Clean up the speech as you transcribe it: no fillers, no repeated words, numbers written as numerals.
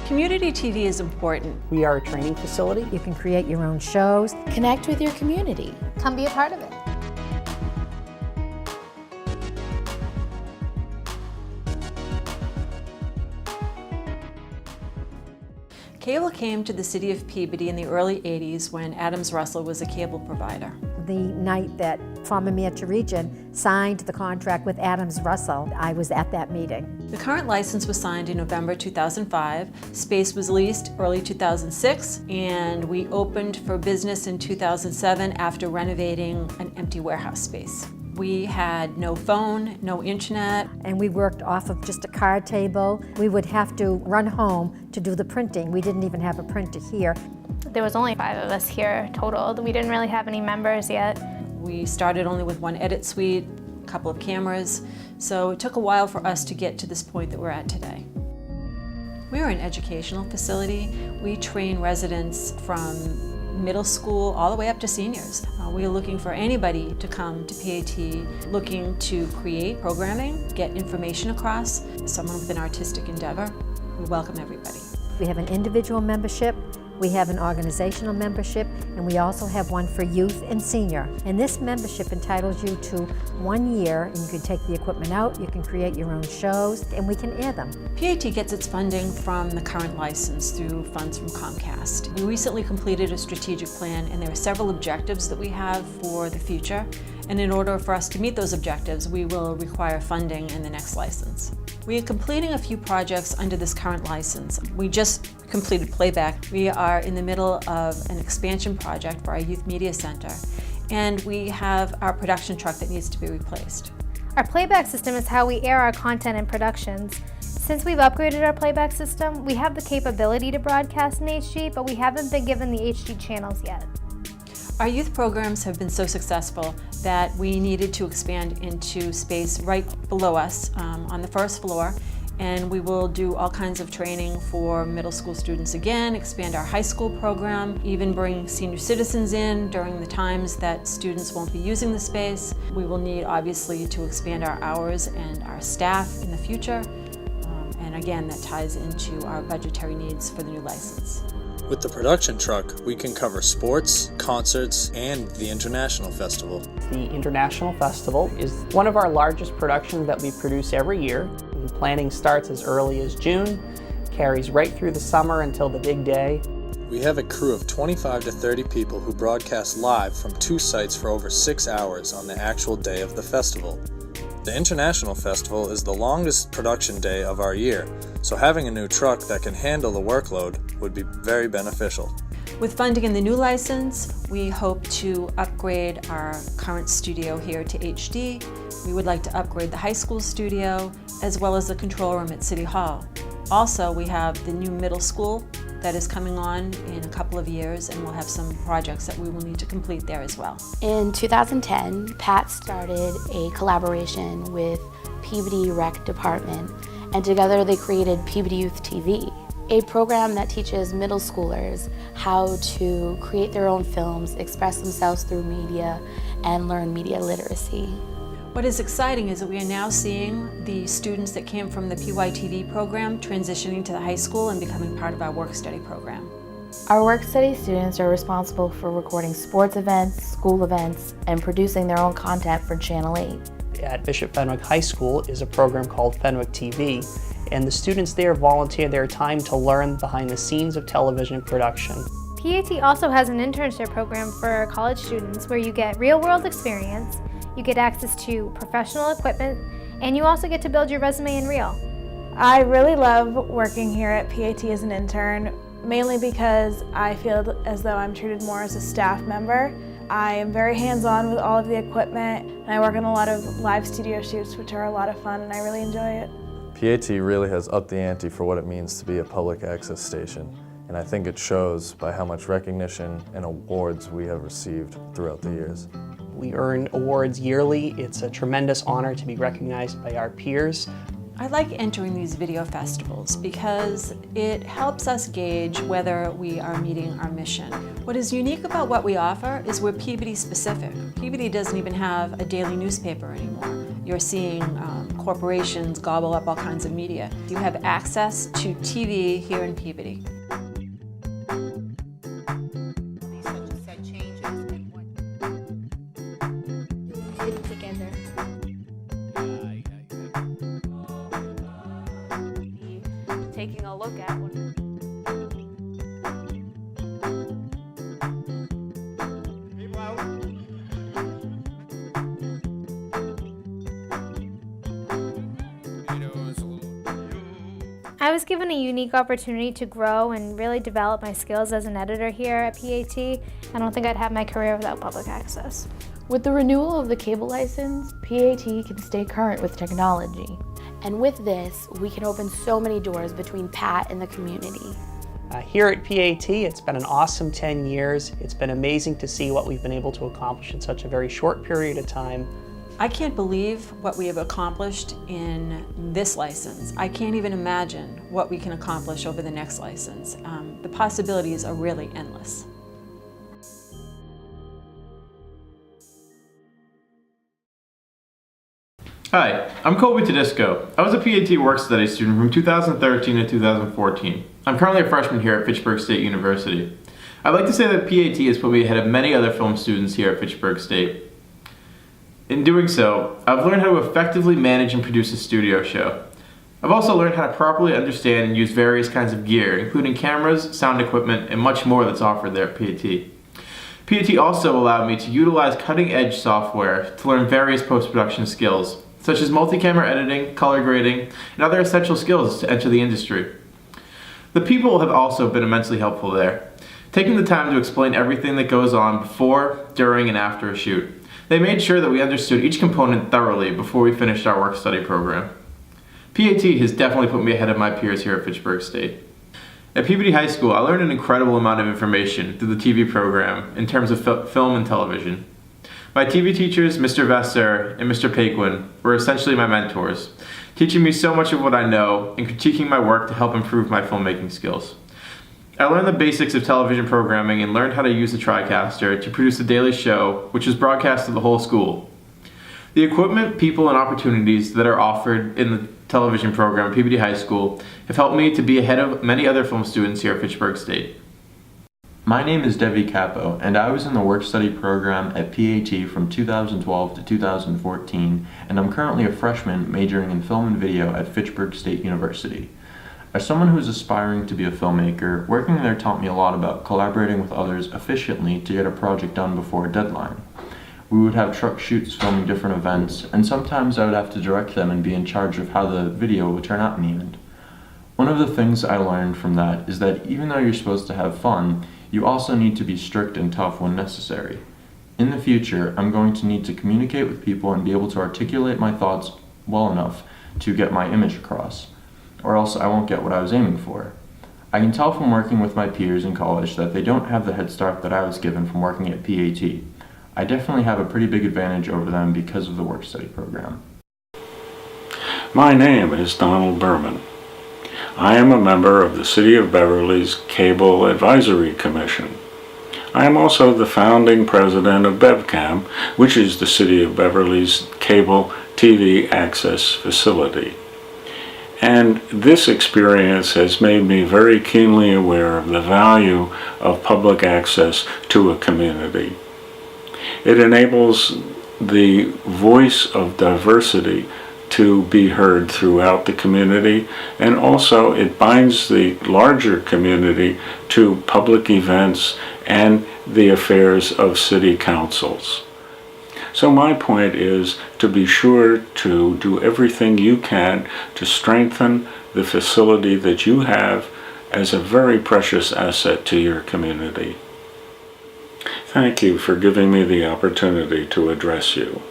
Community TV is important. We are a training facility. You can create your own shows. Connect with your community. Come be a part of it. Cable came to the city of Peabody in the early 80s when Adams Russell was a cable provider. The night that former Mayor Turigian signed the contract with Adams Russell, I was at that meeting. The current license was signed in November 2005. Space was leased early 2006, and we opened for business in 2007 after renovating an empty warehouse space. We had no phone, no internet. And we worked off of just a card table. We would have to run home to do the printing. We didn't even have a printer here. There was only 5 of us here total. We didn't really have any members yet. We started only with one edit suite, a couple of cameras, so it took a while for us to get to this point that we're at today. We're an educational facility. We train residents from middle school all the way up to seniors. We are looking for anybody to come to PAT looking to create programming, get information across, someone with an artistic endeavor. We welcome everybody. We have an individual membership, we have an organizational membership, and we also have one for youth and senior. And this membership entitles you to 1 year, and you can take the equipment out, you can create your own shows, and we can air them. PAT gets its funding from the current license through funds from Comcast. We recently completed a strategic plan, and there are several objectives that we have for the future. And in order for us to meet those objectives, we will require funding in the next license. We are completing a few projects under this current license. We just completed playback. We are in the middle of an expansion project for our Youth Media Center, and we have our production truck that needs to be replaced. Our playback system is how we air our content and productions. Since we've upgraded our playback system, we have the capability to broadcast in HD, but we haven't been given the HD channels yet. Our youth programs have been so successful that we needed to expand into space right below us on the first floor, and we will do all kinds of training for middle school students again, expand our high school program, even bring senior citizens in during the times that students won't be using the space. We will need, obviously, to expand our hours and our staff in the future, and again, that ties into our budgetary needs for the new license. With the production truck, we can cover sports, concerts, and the International Festival. The International Festival is one of our largest productions that we produce every year. The planning starts as early as June, carries right through the summer until the big day. We have a crew of 25 to 30 people who broadcast live from 2 sites for over 6 hours on the actual day of the festival. The International Festival is the longest production day of our year, so having a new truck that can handle the workload would be very beneficial. With funding in the new license, we hope to upgrade our current studio here to HD. We would like to upgrade the high school studio, as well as the control room at City Hall. Also, we have the new middle school that is coming on in a couple of years, and we'll have some projects that we will need to complete there as well. In 2010, Pat started a collaboration with Peabody Rec Department, and together they created Peabody Youth TV, a program that teaches middle schoolers how to create their own films, express themselves through media, and learn media literacy. What is exciting is that we are now seeing the students that came from the PYTV program transitioning to the high school and becoming part of our work-study program. Our work-study students are responsible for recording sports events, school events, and producing their own content for Channel 8. At Bishop Fenwick High School is a program called Fenwick TV, and the students there volunteer their time to learn behind the scenes of television production. PAT also has an internship program for college students where you get real-world experience, you get access to professional equipment, and you also get to build your resume in Reel. I really love working here at PAT as an intern, mainly because I feel as though I'm treated more as a staff member. I am very hands-on with all of the equipment, and I work on a lot of live studio shoots, which are a lot of fun, and I really enjoy it. PAT really has upped the ante for what it means to be a public access station, and I think it shows by how much recognition and awards we have received throughout the years. We earn awards yearly. It's a tremendous honor to be recognized by our peers. I like entering these video festivals because it helps us gauge whether we are meeting our mission. What is unique about what we offer is we're Peabody specific. Peabody doesn't even have a daily newspaper anymore. You're seeing corporations gobble up all kinds of media. You have access to TV here in Peabody. Taking a look at one. I was given a unique opportunity to grow and really develop my skills as an editor here at PAT. I don't think I'd have my career without public access. With the renewal of the cable license, PAT can stay current with technology. And with this, we can open so many doors between Pat and the community. Here at PAT, it's been an awesome 10 years. It's been amazing to see what we've been able to accomplish in such a very short period of time. I can't believe what we have accomplished in this license. I can't even imagine what we can accomplish over the next license. The possibilities are really endless. Hi, I'm Colby Tedisco. I was a PAT work study student from 2013 to 2014. I'm currently a freshman here at Fitchburg State University. I'd like to say that PAT has put me ahead of many other film students here at Fitchburg State. In doing so, I've learned how to effectively manage and produce a studio show. I've also learned how to properly understand and use various kinds of gear, including cameras, sound equipment, and much more that's offered there at PAT. PAT also allowed me to utilize cutting-edge software to learn various post-production skills, such as multi-camera editing, color grading, and other essential skills to enter the industry. The people have also been immensely helpful there, taking the time to explain everything that goes on before, during, and after a shoot. They made sure that we understood each component thoroughly before we finished our work-study program. PAT has definitely put me ahead of my peers here at Fitchburg State. At Peabody High School, I learned an incredible amount of information through the TV program in terms of film and television. My TV teachers, Mr. Vesser and Mr. Paquin, were essentially my mentors, teaching me so much of what I know and critiquing my work to help improve my filmmaking skills. I learned the basics of television programming and learned how to use the TriCaster to produce a daily show, which was broadcast to the whole school. The equipment, people, and opportunities that are offered in the television program at Peabody High School have helped me to be ahead of many other film students here at Fitchburg State. My name is Capo, and I was in the work-study program at PAT from 2012 to 2014, and I'm currently a freshman majoring in film and video at Fitchburg State University. As someone who is aspiring to be a filmmaker, working there taught me a lot about collaborating with others efficiently to get a project done before a deadline. We would have truck shoots filming different events, and sometimes I would have to direct them and be in charge of how the video would turn out in the end. One of the things I learned from that is that even though you're supposed to have fun, you also need to be strict and tough when necessary. In the future, I'm going to need to communicate with people and be able to articulate my thoughts well enough to get my image across, or else I won't get what I was aiming for. I can tell from working with my peers in college that they don't have the head start that I was given from working at PAT. I definitely have a pretty big advantage over them because of the work-study program. My name is Donald Berman. I am a member of the City of Beverly's Cable Advisory Commission. I am also the founding president of BevCam, which is the City of Beverly's cable TV access facility. And this experience has made me very keenly aware of the value of public access to a community. It enables the voice of diversity to be heard throughout the community, and also it binds the larger community to public events and the affairs of city councils. So my point is to be sure to do everything you can to strengthen the facility that you have as a very precious asset to your community. Thank you for giving me the opportunity to address you.